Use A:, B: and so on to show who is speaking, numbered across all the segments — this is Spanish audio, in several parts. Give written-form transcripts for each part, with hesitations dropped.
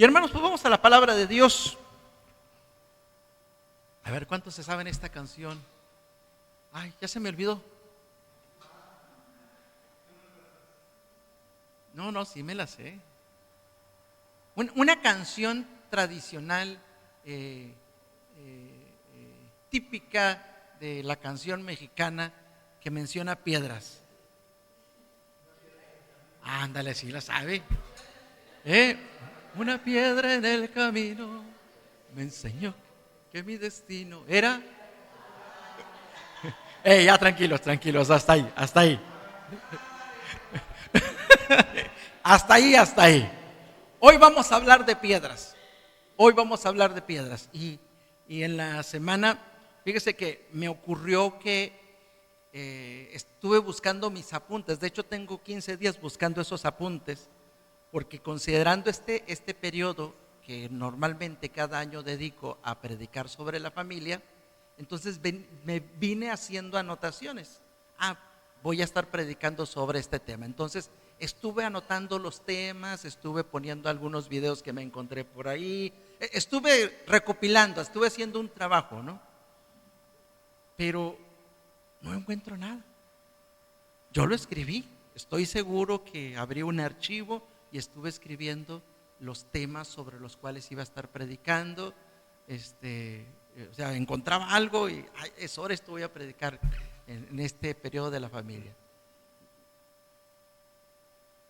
A: Y hermanos, pues vamos a la palabra de Dios. A ver, ¿cuántos se saben esta canción? Ay, ya se me olvidó. No, sí me la sé. Una canción tradicional, eh, típica de la canción mexicana que menciona piedras. Ándale, sí la sabe. Una piedra en el camino me enseñó que mi destino era. Ya tranquilos, tranquilos, hasta ahí, hasta ahí. Hasta ahí, hasta ahí. Hoy vamos a hablar de piedras. Hoy vamos a hablar de piedras. Y en la semana, fíjese que me ocurrió que estuve buscando mis apuntes. De hecho, tengo 15 días buscando esos apuntes, porque considerando este periodo que normalmente cada año dedico a predicar sobre la familia, entonces me vine haciendo anotaciones. Voy a estar predicando sobre este tema. Entonces estuve anotando los temas, estuve poniendo algunos videos que me encontré por ahí, estuve recopilando, estuve haciendo un trabajo, ¿no? Pero no encuentro nada. Yo lo escribí, estoy seguro que abrí un archivo y estuve escribiendo los temas sobre los cuales iba a estar predicando. O sea, encontraba algo y es hora, esto voy a predicar en este periodo de la familia.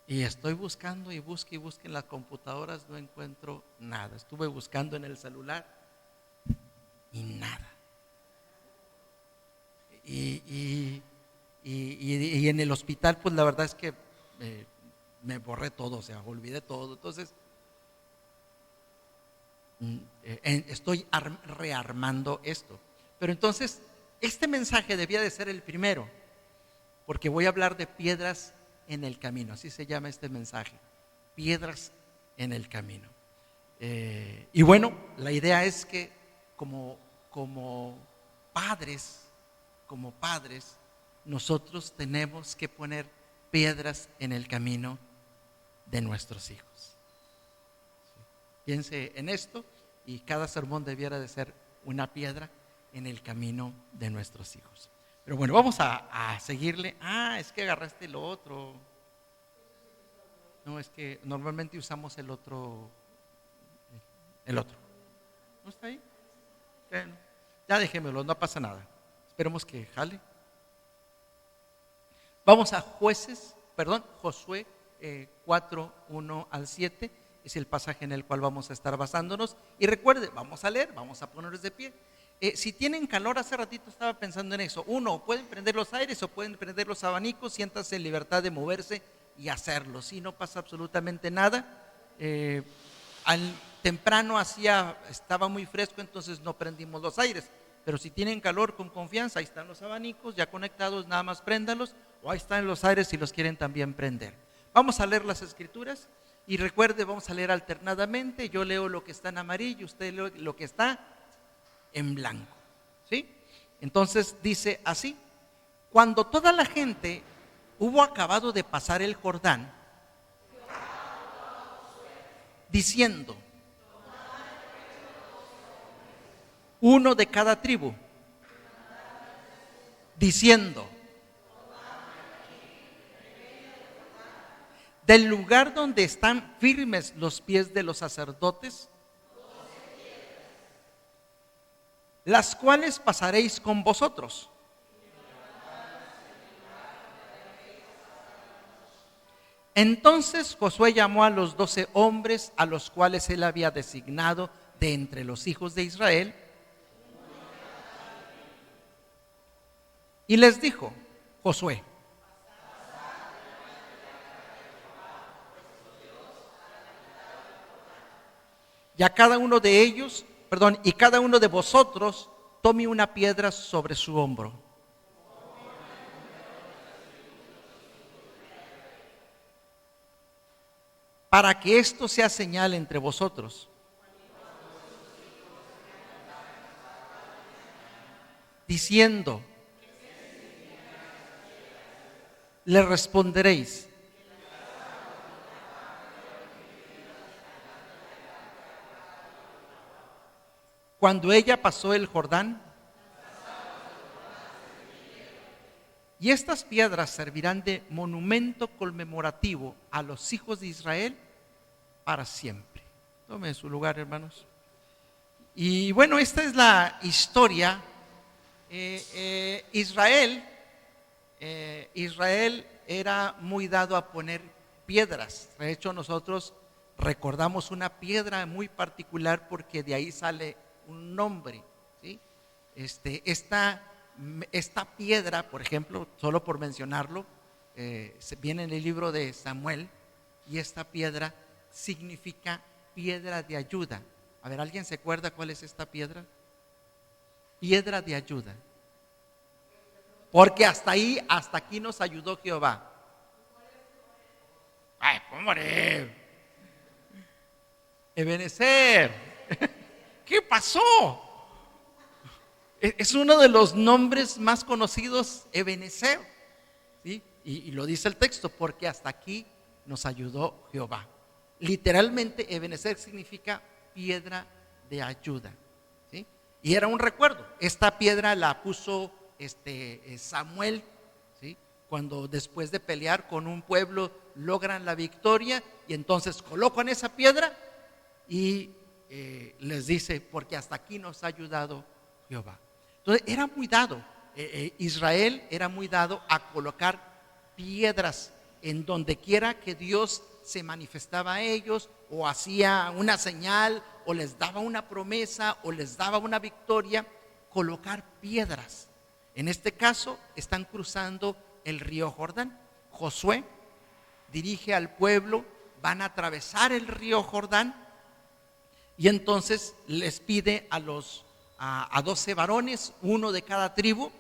A: Y estoy buscando y busque en las computadoras, no encuentro nada. Estuve buscando en el celular y nada. Y en el hospital, pues la verdad es que me borré todo, o sea, olvidé todo. Entonces, estoy rearmando esto. Pero entonces, este mensaje debía de ser el primero, porque voy a hablar de piedras en el camino. Así se llama este mensaje, piedras en el camino. Y bueno, la idea es que como padres, nosotros tenemos que poner piedras en el camino de nuestros hijos. Piense en esto y cada sermón debiera de ser una piedra en el camino de nuestros hijos. Pero bueno, vamos a seguirle. Es que agarraste lo otro. No, es que normalmente usamos el otro. ¿No está ahí? Bueno, ya déjemelo, no pasa nada. Esperemos que jale. Vamos a Josué 4, 1 al 7. Es el pasaje en el cual vamos a estar basándonos. Y recuerde, vamos a leer, vamos a ponernos de pie. Si tienen calor, hace ratito estaba pensando en eso. Uno, pueden prender los aires o pueden prender los abanicos, siéntanse en libertad de moverse y hacerlo. Si no pasa absolutamente nada. Temprano estaba muy fresco, entonces no prendimos los aires. Pero si tienen calor, con confianza, ahí están los abanicos ya conectados, nada más préndalos, o ahí están los aires si los quieren también prender. Vamos a leer las escrituras y recuerde, vamos a leer alternadamente. Yo leo lo que está en amarillo, usted lee lo que está en blanco, ¿sí? Entonces dice así: cuando toda la gente hubo acabado de pasar el Jordán, diciendo, uno de cada tribu, diciendo, del lugar donde están firmes los pies de los sacerdotes, las cuales pasaréis con vosotros. Entonces Josué llamó a los 12 hombres a los cuales él había designado de entre los hijos de Israel, y les dijo: Josué, y cada uno de vosotros tome una piedra sobre su hombro. Para que esto sea señal entre vosotros. Diciendo, le responderéis: Cuando ella pasó el Jordán, y estas piedras servirán de monumento conmemorativo a los hijos de Israel para siempre. Tome su lugar, hermanos. Y bueno, esta es la historia. Israel era muy dado a poner piedras. De hecho, nosotros recordamos una piedra muy particular porque de ahí sale un nombre, ¿sí? Esta piedra, por ejemplo, solo por mencionarlo, viene en el libro de Samuel, y esta piedra significa piedra de ayuda. A ver, ¿alguien se acuerda cuál es esta piedra? Piedra de ayuda. Porque hasta aquí nos ayudó Jehová. Ay, hombre. Ebenezer. ¿Qué pasó? Es uno de los nombres más conocidos, Ebenezer, ¿sí? Y lo dice el texto, porque hasta aquí nos ayudó Jehová. Literalmente, Ebenezer significa piedra de ayuda, ¿sí? Y era un recuerdo. Esta piedra la puso Samuel, ¿sí? Cuando después de pelear con un pueblo logran la victoria, y entonces colocan esa piedra y les dice, porque hasta aquí nos ha ayudado Jehová. Entonces era muy dado, Israel era muy dado a colocar piedras en donde quiera que Dios se manifestaba a ellos, o hacía una señal, o les daba una promesa, o les daba una victoria, colocar piedras. En este caso están cruzando el río Jordán. Josué dirige al pueblo, van a atravesar el río Jordán, y entonces les pide a 12 varones, uno de cada tribu,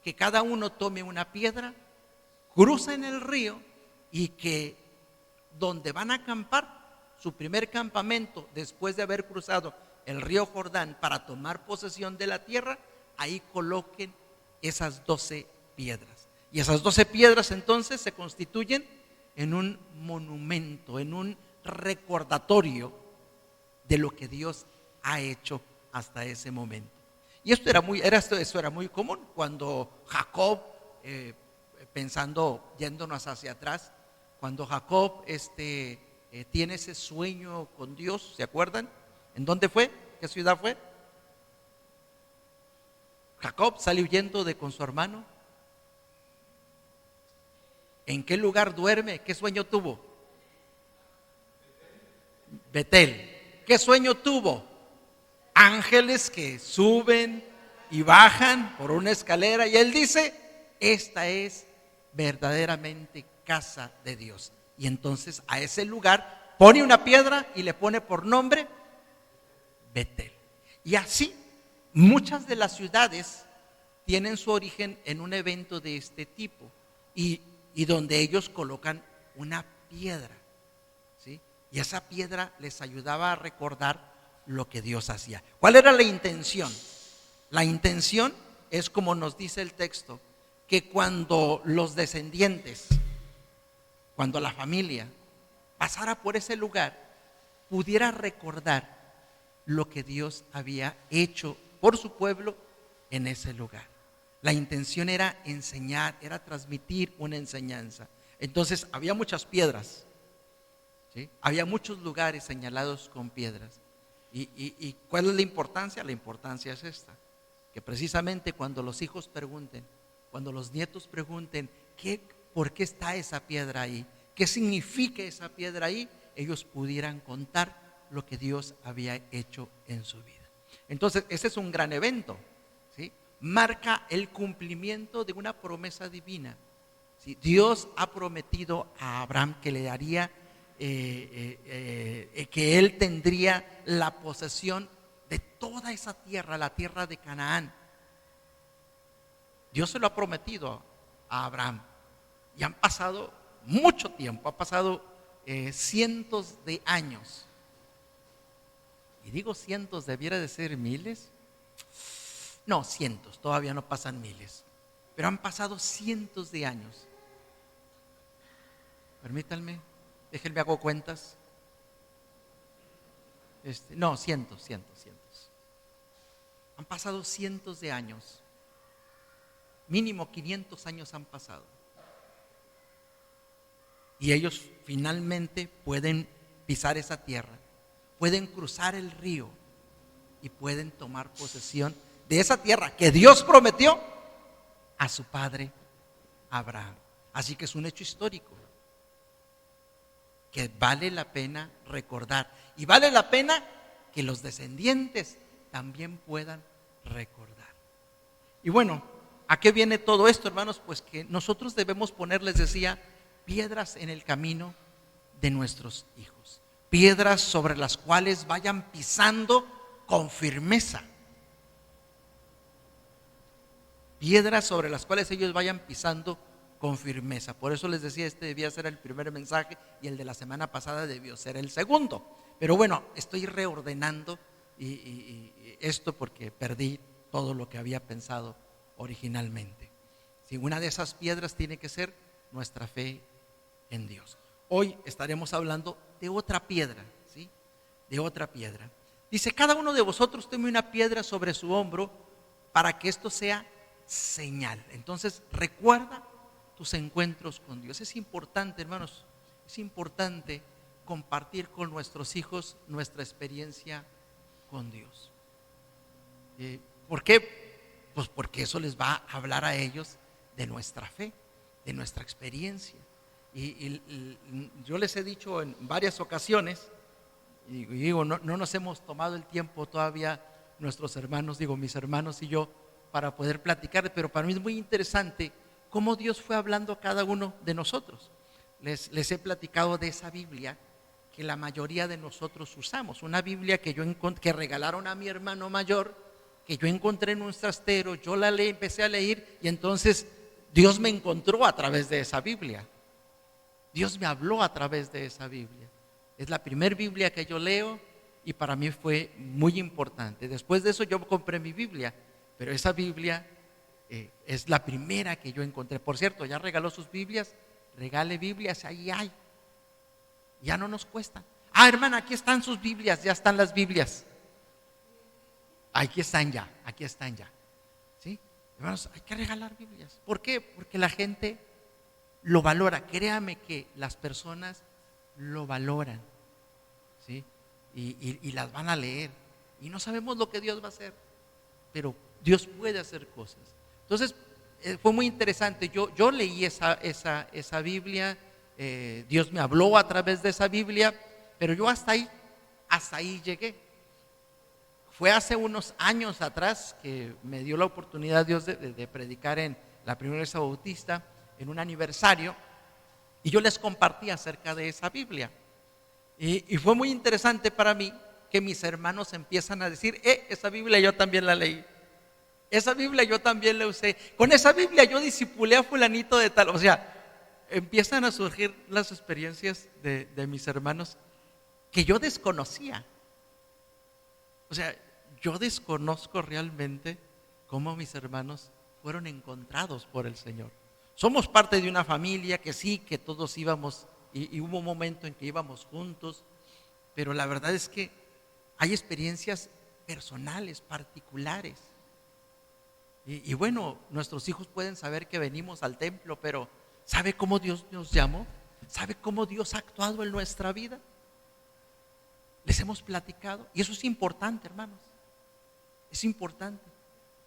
A: que cada uno tome una piedra, crucen el río, y que donde van a acampar, su primer campamento después de haber cruzado el río Jordán para tomar posesión de la tierra, ahí coloquen esas 12 piedras. Y esas 12 piedras entonces se constituyen en un monumento, en un recordatorio de lo que Dios ha hecho hasta ese momento. Y esto era muy común cuando Jacob, yéndonos hacia atrás, cuando Jacob tiene ese sueño con Dios, ¿se acuerdan? ¿En dónde fue? ¿Qué ciudad fue? Jacob sale huyendo con su hermano. ¿En qué lugar duerme? ¿Qué sueño tuvo? Betel. ¿Qué sueño tuvo? Ángeles que suben y bajan por una escalera, y él dice, esta es verdaderamente casa de Dios. Y entonces a ese lugar pone una piedra y le pone por nombre Betel. Y así muchas de las ciudades tienen su origen en un evento de este tipo, y donde ellos colocan una piedra, ¿sí? Y esa piedra les ayudaba a recordar lo que Dios hacía. ¿Cuál era la intención? La intención es, como nos dice el texto, que cuando los descendientes, cuando la familia pasara por ese lugar, pudiera recordar lo que Dios había hecho por su pueblo en ese lugar. La intención era enseñar, era transmitir una enseñanza. Entonces había muchas piedras, ¿sí? Había muchos lugares señalados con piedras. ¿Y cuál es la importancia? La importancia es esta, que precisamente cuando los hijos pregunten, cuando los nietos pregunten, ¿por qué está esa piedra ahí? ¿Qué significa esa piedra ahí? Ellos pudieran contar lo que Dios había hecho en su vida. Entonces, ese es un gran evento, ¿sí? Marca el cumplimiento de una promesa divina, ¿sí? Dios ha prometido a Abraham que le daría, que él tendría la posesión de toda esa tierra, la tierra de Canaán. Dios se lo ha prometido a Abraham, y han pasado mucho tiempo, ha pasado cientos de años. Y digo cientos, debiera de ser miles. No, cientos, todavía no pasan miles, pero han pasado cientos de años. Permítanme, déjenme hago cuentas. No, cientos. Han pasado cientos de años, mínimo 500 años han pasado. Y ellos finalmente pueden pisar esa tierra, pueden cruzar el río y pueden tomar posesión de esa tierra que Dios prometió a su padre Abraham. Así que es un hecho histórico que vale la pena recordar, y vale la pena que los descendientes también puedan recordar. Y bueno, ¿a qué viene todo esto, hermanos? Pues que nosotros debemos poner, les decía, piedras en el camino de nuestros hijos, piedras sobre las cuales vayan pisando con firmeza, piedras sobre las cuales ellos vayan pisando con firmeza. Por eso les decía, este debía ser el primer mensaje y el de la semana pasada debió ser el segundo. Pero bueno, estoy reordenando esto porque perdí todo lo que había pensado originalmente. Si una de esas piedras tiene que ser nuestra fe en Dios. Hoy estaremos hablando de otra piedra, ¿sí? De otra piedra. Dice, cada uno de vosotros tome una piedra sobre su hombro para que esto sea señal. Entonces, recuerda tus encuentros con Dios. Es importante, hermanos, es importante compartir con nuestros hijos nuestra experiencia con Dios. ¿Por qué? Pues porque eso les va a hablar a ellos de nuestra fe, de nuestra experiencia. Y yo les he dicho en varias ocasiones, y digo, no nos hemos tomado el tiempo todavía nuestros hermanos, digo mis hermanos y yo, para poder platicar, pero para mí es muy interesante cómo Dios fue hablando a cada uno de nosotros. Les he platicado de esa Biblia que la mayoría de nosotros usamos, una Biblia que regalaron a mi hermano mayor, que yo encontré en un trastero, yo la leí, empecé a leer, y entonces Dios me encontró a través de esa Biblia. Dios me habló a través de esa Biblia. Es la primera Biblia que yo leo y para mí fue muy importante. Después de eso yo compré mi Biblia, pero esa Biblia es la primera que yo encontré. Por cierto, ya regaló sus Biblias, regale Biblias, ahí hay. Ya no nos cuesta. Hermana, aquí están sus Biblias, ya están las Biblias. Aquí están ya. ¿Sí? Hermanos, hay que regalar Biblias. ¿Por qué? Porque la gente lo valora. Créame que las personas lo valoran, ¿sí? Y las van a leer. Y no sabemos lo que Dios va a hacer, pero Dios puede hacer cosas. Entonces, fue muy interesante. Yo leí esa Biblia. Dios me habló a través de esa Biblia, pero yo hasta ahí llegué. Fue hace unos años atrás que me dio la oportunidad Dios de predicar en la primera iglesia bautista en un aniversario, y yo les compartí acerca de esa Biblia. Y fue muy interesante para mí que mis hermanos empiezan a decir, esa Biblia yo también la leí, esa Biblia yo también la usé, con esa Biblia yo discipulé a fulanito de tal. O sea, empiezan a surgir las experiencias de mis hermanos que yo desconocía. O sea, yo desconozco realmente cómo mis hermanos fueron encontrados por el Señor. Somos parte de una familia que sí, que todos íbamos, y hubo un momento en que íbamos juntos, pero la verdad es que hay experiencias personales, particulares. Y bueno, nuestros hijos pueden saber que venimos al templo, pero ¿sabe cómo Dios nos llamó? ¿Sabe cómo Dios ha actuado en nuestra vida? Les hemos platicado, y eso es importante, hermanos. Es importante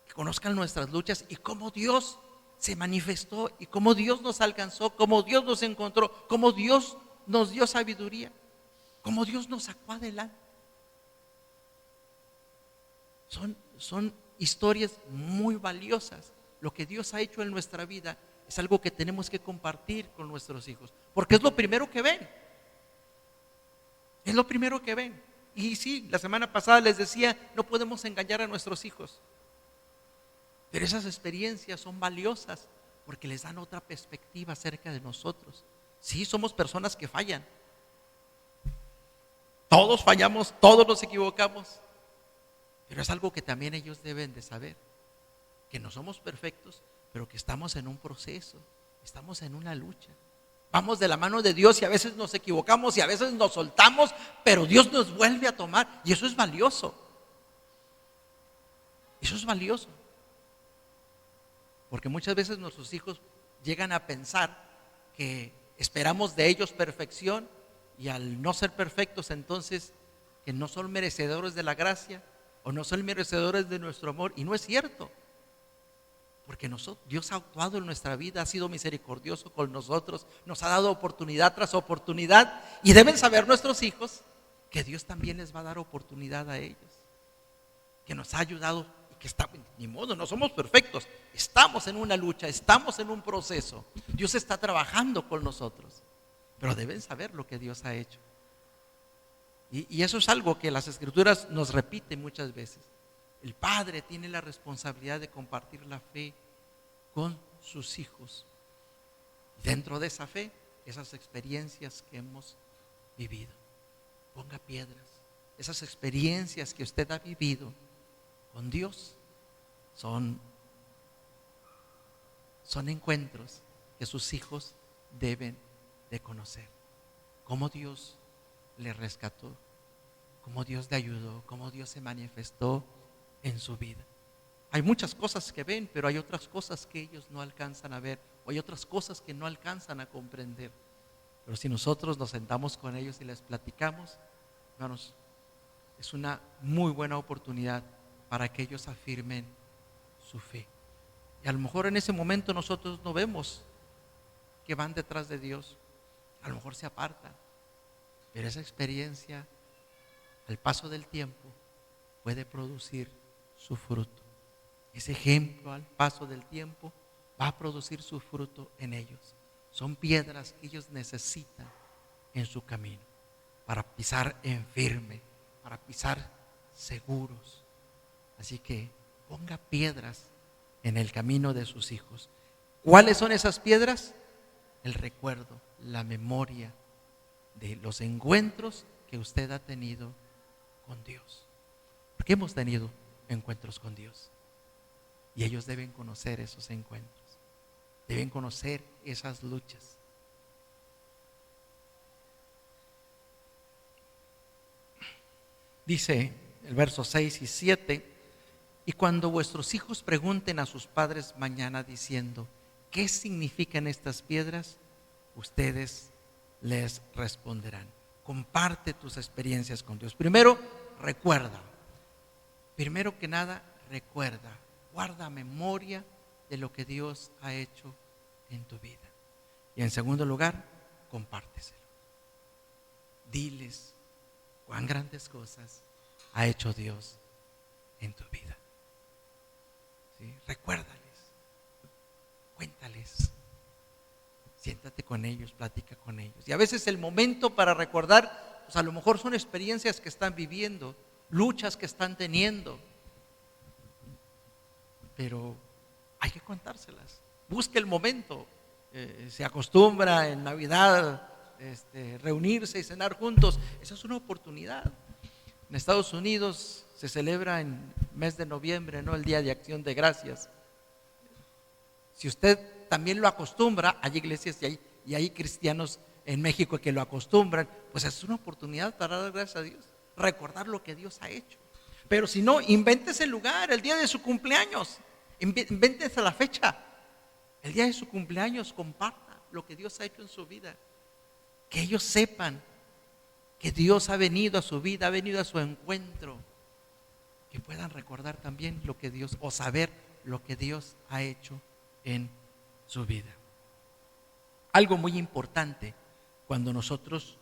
A: que conozcan nuestras luchas y cómo Dios se manifestó y cómo Dios nos alcanzó, cómo Dios nos encontró, cómo Dios nos dio sabiduría, cómo Dios nos sacó adelante. Son historias muy valiosas. Lo que Dios ha hecho en nuestra vida es algo que tenemos que compartir con nuestros hijos, porque es lo primero que ven. Es lo primero que ven. Y sí, la semana pasada les decía, no podemos engañar a nuestros hijos. Pero esas experiencias son valiosas porque les dan otra perspectiva acerca de nosotros. Sí, somos personas que fallan. Todos fallamos, todos nos equivocamos. Pero es algo que también ellos deben de saber. Que no somos perfectos, pero que estamos en un proceso, estamos en una lucha. Vamos de la mano de Dios y a veces nos equivocamos y a veces nos soltamos, pero Dios nos vuelve a tomar y eso es valioso. Eso es valioso. Porque muchas veces nuestros hijos llegan a pensar que esperamos de ellos perfección, y al no ser perfectos, entonces que no son merecedores de la gracia o no son merecedores de nuestro amor. Y no es cierto, porque Dios ha actuado en nuestra vida, ha sido misericordioso con nosotros, nos ha dado oportunidad tras oportunidad, y deben saber nuestros hijos que Dios también les va a dar oportunidad a ellos, que nos ha ayudado y que está, ni modo, no somos perfectos, estamos en una lucha, estamos en un proceso, Dios está trabajando con nosotros, pero deben saber lo que Dios ha hecho. Y eso es algo que las Escrituras nos repiten muchas veces. El padre tiene la responsabilidad de compartir la fe con sus hijos. Dentro de esa fe, esas experiencias que hemos vivido. Ponga piedras. Esas experiencias que usted ha vivido con Dios son encuentros que sus hijos deben de conocer. Cómo Dios le rescató, cómo Dios le ayudó, cómo Dios se manifestó en su vida. Hay muchas cosas que ven, pero hay otras cosas que ellos no alcanzan a ver, o hay otras cosas que no alcanzan a comprender. Pero si nosotros nos sentamos con ellos y les platicamos, hermanos, es una muy buena oportunidad para que ellos afirmen su fe. Y a lo mejor en ese momento nosotros no vemos que van detrás de Dios, a lo mejor se apartan, pero esa experiencia al paso del tiempo puede producir su fruto. Ese ejemplo al paso del tiempo va a producir su fruto en ellos. Son piedras que ellos necesitan en su camino para pisar en firme, para pisar seguros. Así que ponga piedras en el camino de sus hijos. ¿Cuáles son esas piedras? El recuerdo, la memoria de los encuentros que usted ha tenido con Dios. Porque hemos tenido encuentros con Dios. Y ellos deben conocer esos encuentros. Deben conocer esas luchas. Dice el verso 6 y 7: y cuando vuestros hijos pregunten a sus padres mañana diciendo, ¿qué significan estas piedras? Ustedes les responderán. Comparte tus experiencias con Dios. Primero, recuerda. Primero que nada, recuerda. Guarda memoria de lo que Dios ha hecho en tu vida. Y en segundo lugar, compárteselo. Diles cuán grandes cosas ha hecho Dios en tu vida. ¿Sí? Recuérdales, cuéntales, siéntate con ellos, platica con ellos. Y a veces el momento para recordar, pues a lo mejor son experiencias que están viviendo, luchas que están teniendo, pero hay que contárselas. Busque el momento. Se acostumbra en Navidad reunirse y cenar juntos. Esa es una oportunidad. En Estados Unidos se celebra en mes de noviembre, ¿no?, el Día de Acción de Gracias. Si usted también lo acostumbra, hay iglesias y hay cristianos en México que lo acostumbran, pues es una oportunidad para dar gracias a Dios, recordar lo que Dios ha hecho. Pero si no, invéntese el lugar, el día de su cumpleaños, invéntese la fecha. El día de su cumpleaños comparta lo que Dios ha hecho en su vida. Que ellos sepan que Dios ha venido a su vida, ha venido a su encuentro. Que puedan recordar también lo que Dios, o saber lo que Dios ha hecho en su vida. Algo muy importante cuando nosotros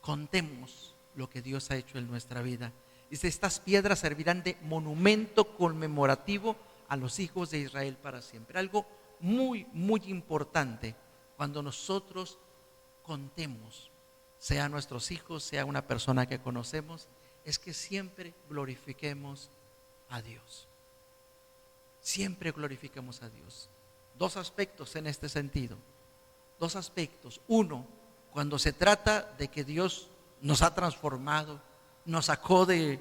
A: contemos lo que Dios ha hecho en nuestra vida. Dice, estas piedras servirán de monumento conmemorativo a los hijos de Israel para siempre. Algo muy, muy importante cuando nosotros contemos, sea nuestros hijos, sea una persona que conocemos, es que siempre glorifiquemos a Dios. Siempre glorifiquemos a Dios. Dos aspectos en este sentido. Dos aspectos. Uno, cuando se trata de que Dios nos ha transformado, nos sacó del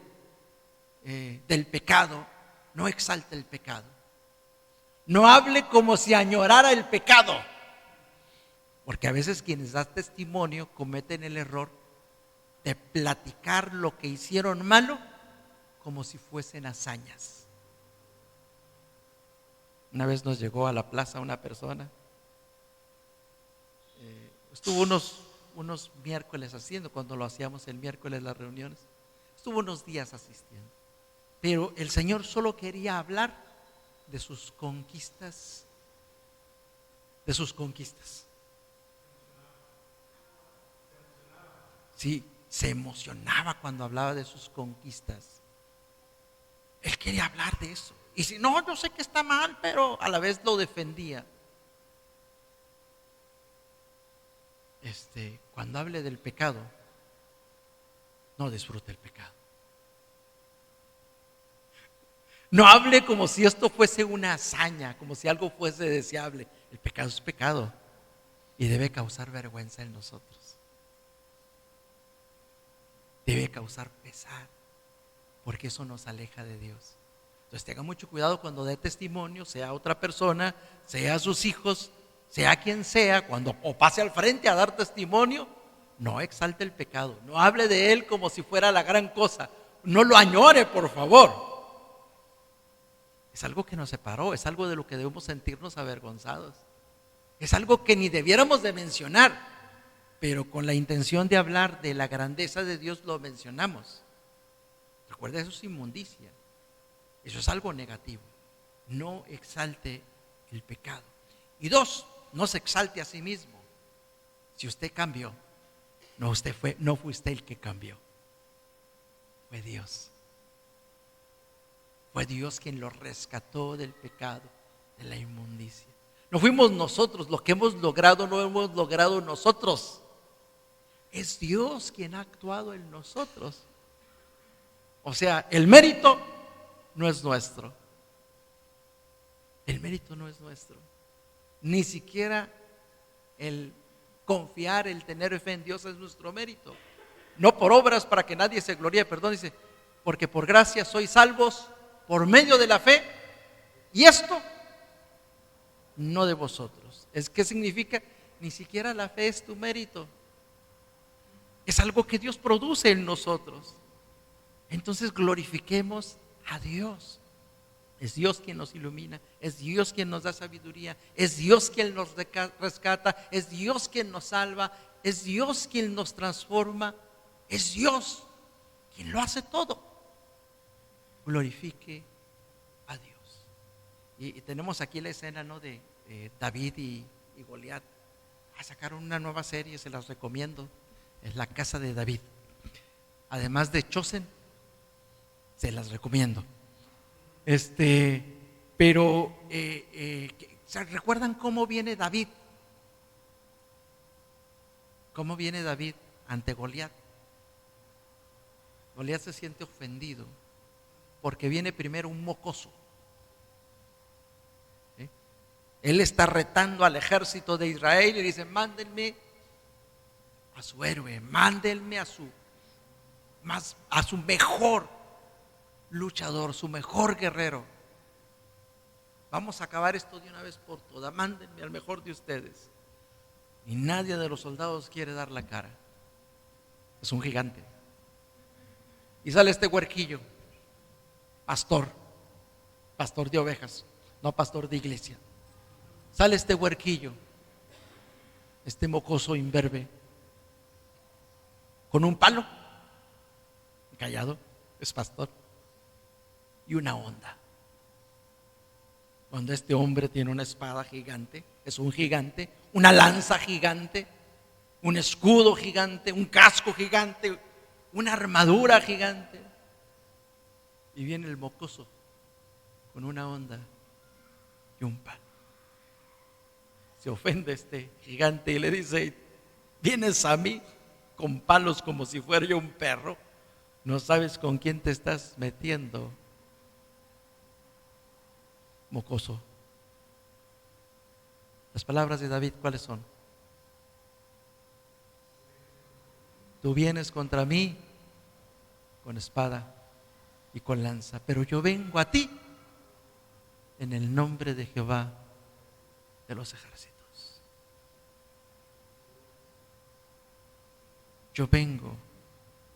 A: pecado, no exalte el pecado. No hable como si añorara el pecado. Porque a veces quienes dan testimonio cometen el error de platicar lo que hicieron malo como si fuesen hazañas. Una vez nos llegó a la plaza una persona, estuvo unos miércoles haciendo, cuando lo hacíamos el miércoles las reuniones, estuvo unos días asistiendo, pero el Señor solo quería hablar de sus conquistas, de sus conquistas. Sí, se emocionaba cuando hablaba de sus conquistas. Él quería hablar de eso. Y si no, yo sé que está mal, pero a la vez lo defendía. Cuando hable del pecado, no disfrute el pecado. No hable como si esto fuese una hazaña, como si algo fuese deseable. El pecado es pecado y debe causar vergüenza en nosotros. Debe causar pesar, porque eso nos aleja de Dios. Entonces tenga mucho cuidado cuando dé testimonio, sea otra persona, sea sus hijos, sea quien sea, cuando o pase al frente a dar testimonio, no exalte el pecado, no hable de él como si fuera la gran cosa, no lo añore, por favor. Es algo que nos separó, es algo de lo que debemos sentirnos avergonzados, es algo que ni debiéramos de mencionar, pero con la intención de hablar de la grandeza de Dios lo mencionamos. Recuerda, eso es inmundicia, eso es algo negativo. No exalte el pecado. Y dos, no se exalte a sí mismo. Si usted cambió, no fue usted el que cambió, fue Dios. Fue Dios quien lo rescató del pecado, de la inmundicia. No fuimos nosotros, lo que hemos logrado no hemos logrado nosotros. Es Dios quien ha actuado en nosotros. O sea, el mérito no es nuestro. El mérito no es nuestro. Ni siquiera el confiar, el tener fe en Dios es nuestro mérito. No por obras para que nadie se gloríe, perdón, dice, porque por gracia sois salvos por medio de la fe, y esto no de vosotros. ¿Qué significa? Ni siquiera la fe es tu mérito. Es algo que Dios produce en nosotros. Entonces glorifiquemos a Dios. Es Dios quien nos ilumina, es Dios quien nos da sabiduría, es Dios quien nos rescata, es Dios quien nos salva, es Dios quien nos transforma, es Dios quien lo hace todo. Glorifique a Dios. Y tenemos aquí la escena, ¿no?, de David y Goliat. Sacaron una nueva serie, se las recomiendo. Es La Casa de David. Además de Chosen, se las recomiendo. Pero ¿se recuerdan cómo viene David? ¿Cómo viene David ante Goliat? Goliat se siente ofendido porque viene primero un mocoso. Él está retando al ejército de Israel y dice: mándenme a su héroe, mándenme a su mejor luchador, su mejor guerrero. Vamos a acabar esto de una vez por todas, mándenme al mejor de ustedes. Y nadie de los soldados quiere dar la cara. Es un gigante. Y sale este huerquillo, pastor de ovejas, no pastor de iglesia. Sale este huerquillo, este mocoso imberbe, con un palo, callado, es pastor, y una honda. Cuando este hombre tiene una espada gigante, es un gigante, una lanza gigante, un escudo gigante, un casco gigante, una armadura gigante, y viene el mocoso con una honda y un palo. Se ofende este gigante y le dice: vienes a mí con palos como si fuera yo un perro, no sabes con quién te estás metiendo, mocoso. Las palabras de David, ¿cuáles son? Tú vienes contra mí con espada y con lanza, pero yo vengo a ti en el nombre de Jehová de los ejércitos. Yo vengo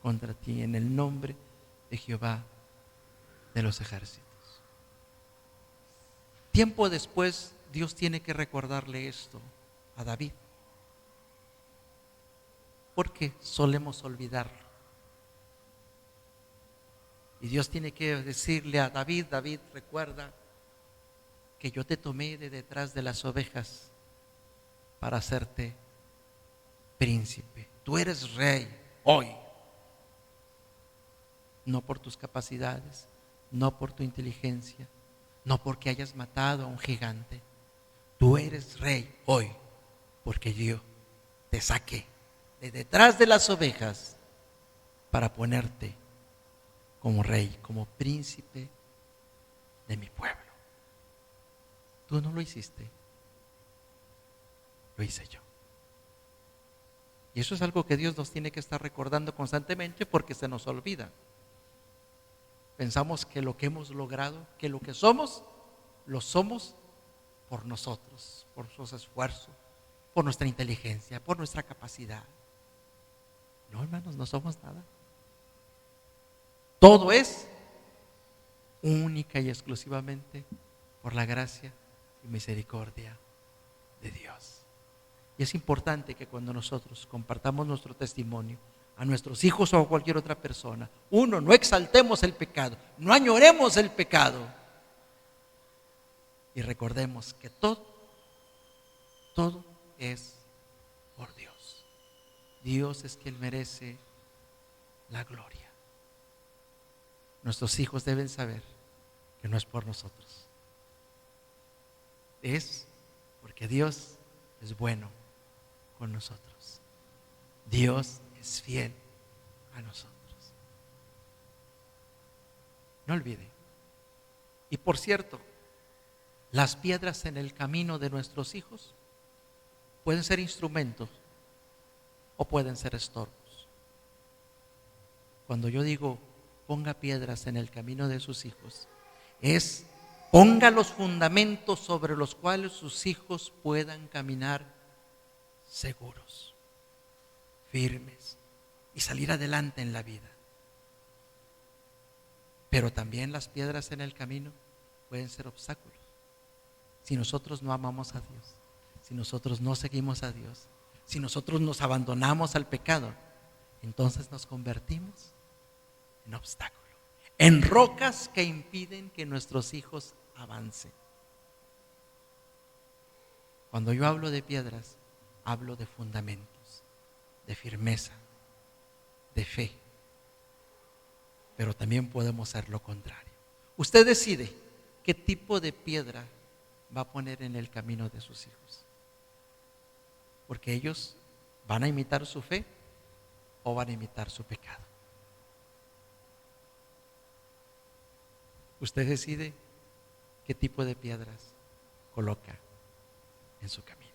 A: contra ti en el nombre de Jehová de los ejércitos. Tiempo después, Dios tiene que recordarle esto a David, porque solemos olvidarlo. Y Dios tiene que decirle a David: David, recuerda que yo te tomé de detrás de las ovejas para hacerte príncipe. Tú eres rey hoy, no por tus capacidades, no por tu inteligencia, no porque hayas matado a un gigante. Tú eres rey hoy porque yo te saqué de detrás de las ovejas para ponerte como rey, como príncipe de mi pueblo. Tú no lo hiciste, lo hice yo. Y eso es algo que Dios nos tiene que estar recordando constantemente, porque se nos olvida. Pensamos que lo que hemos logrado, que lo que somos, lo somos por nosotros, por nuestros esfuerzos, por nuestra inteligencia, por nuestra capacidad. No, hermanos, no somos nada. Todo es única y exclusivamente por la gracia y misericordia de Dios. Y es importante que cuando nosotros compartamos nuestro testimonio a nuestros hijos o a cualquier otra persona, uno, no exaltemos el pecado, no añoremos el pecado, y recordemos que todo es por Dios. Dios es quien merece la gloria. Nuestros hijos deben saber que no es por nosotros, es porque Dios es bueno con nosotros. Dios es fiel a nosotros. No olvide. Y por cierto, las piedras en el camino de nuestros hijos pueden ser instrumentos o pueden ser estorbos. Cuando yo digo ponga piedras en el camino de sus hijos, es ponga los fundamentos sobre los cuales sus hijos puedan caminar seguros, firmes y salir adelante en la vida. Pero también las piedras en el camino pueden ser obstáculos. Si nosotros no amamos a Dios, si nosotros no seguimos a Dios, si nosotros nos abandonamos al pecado, entonces nos convertimos en obstáculo, en rocas que impiden que nuestros hijos avancen. Cuando yo hablo de piedras, hablo de fundamentos, de firmeza, de fe. Pero también podemos hacer lo contrario. Usted decide qué tipo de piedra va a poner en el camino de sus hijos, porque ellos van a imitar su fe o van a imitar su pecado. Usted decide qué tipo de piedras coloca en su camino.